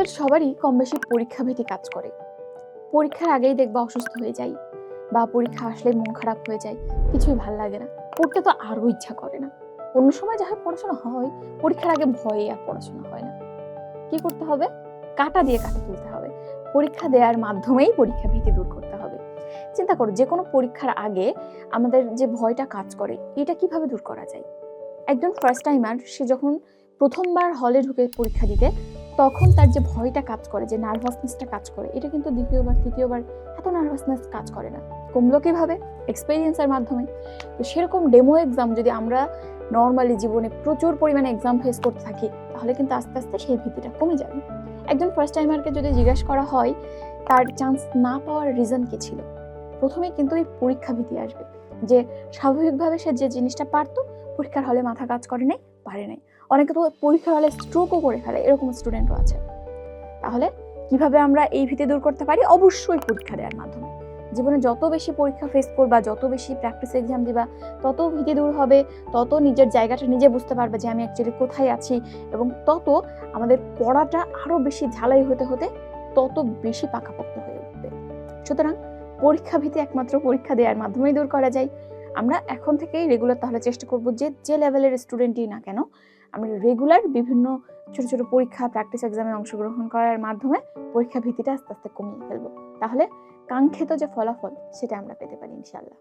আমাদের সবারই কম বেশি পরীক্ষা ভীতি কাজ করে। পরীক্ষার আগেই দেখবা অসুস্থ হয়ে যাই, বা পরীক্ষা আসলে মন খারাপ হয়ে যায়, কিছুই ভাল লাগে না, পড়তে তো আরো ইচ্ছা করে না। অন্য সময় যা হয় পড়াশোনা হয়, পরীক্ষার আগে ভয়ে আর পড়াশোনা হয় না। কি করতে হবে? কাঁটা দিয়ে কাঁটা তুলতে হবে। পরীক্ষা দেওয়ার মাধ্যমেই পরীক্ষা ভীতি দূর করতে হবে। চিন্তা করো, যে কোনো পরীক্ষার আগে আমাদের যে ভয়টা কাজ করে, এটা কিভাবে দূর করা যায়? একজন ফার্স্ট টাইমার সে যখন প্রথমবার হলে ঢুকে পরীক্ষা দিতে, তখন তার যে ভয়টা কাজ করে, যে নার্ভাসনেসটা কাজ করে, এটা কিন্তু দ্বিতীয়বার তৃতীয়বার এত নার্ভাসনেস কাজ করে না। কমলো কিভাবে? এক্সপেরিয়েন্সের মাধ্যমে। তো সেরকম ডেমো এক্সাম যদি আমরা নর্মালি জীবনে প্রচুর পরিমাণে এক্সাম ফেস করতে থাকি, তাহলে কিন্তু আস্তে আস্তে সেই ভীতিটা কমে যাবে। একজন ফার্স্ট টাইমারকে যদি জিজ্ঞাসা করা হয় তার চান্স না পাওয়ার রিজন কি ছিল, প্রথমেই কিন্তু এই পরীক্ষা ভীতি আসবে। যে স্বাভাবিকভাবে সে যে জিনিসটা পারতো, পরীক্ষার হলে মাথা কাজ করে নাই, পারে নাই। অনেকে তো পরীক্ষার হলে স্ট্রোকও করে ফেলে, এরকম স্টুডেন্টও আছে। তাহলে কিভাবে আমরা এই ভীতি দূর করতে পারি? অবশ্যই পরীক্ষা দেওয়ার মাধ্যমে। জীবনে যত বেশি পরীক্ষা ফেস করবা, যত বেশি প্র্যাকটিস এক্সাম দিবা, তত ভীতি দূর হবে, তত নিজের জায়গাটা নিজে বুঝতে পারবে যে আমি অ্যাকচুয়ালি কোথায় আছি, এবং তত আমাদের পড়াটা আরো বেশি ঝালাই হতে হতে তত বেশি পাকাপোক্ত হয়ে উঠবে। সুতরাং পরীক্ষা ভীতি একমাত্র পরীক্ষা দেওয়ার মাধ্যমেই দূর করা যায়। আমরা এখন থেকেই রেগুলার তাহলে চেষ্টা করব যে লেভেলের স্টুডেন্টই না কেন, আমরা রেগুলার বিভিন্ন ছোট ছোট পরীক্ষা প্র্যাকটিস এক্সামে অংশগ্রহণ করার মাধ্যমে পরীক্ষা ভীতিটা আস্তে আস্তে কমিয়ে ফেলবো। তাহলে কাঙ্ক্ষিত যে ফলাফল সেটা আমরা পেতে পারি ইনশাআল্লাহ।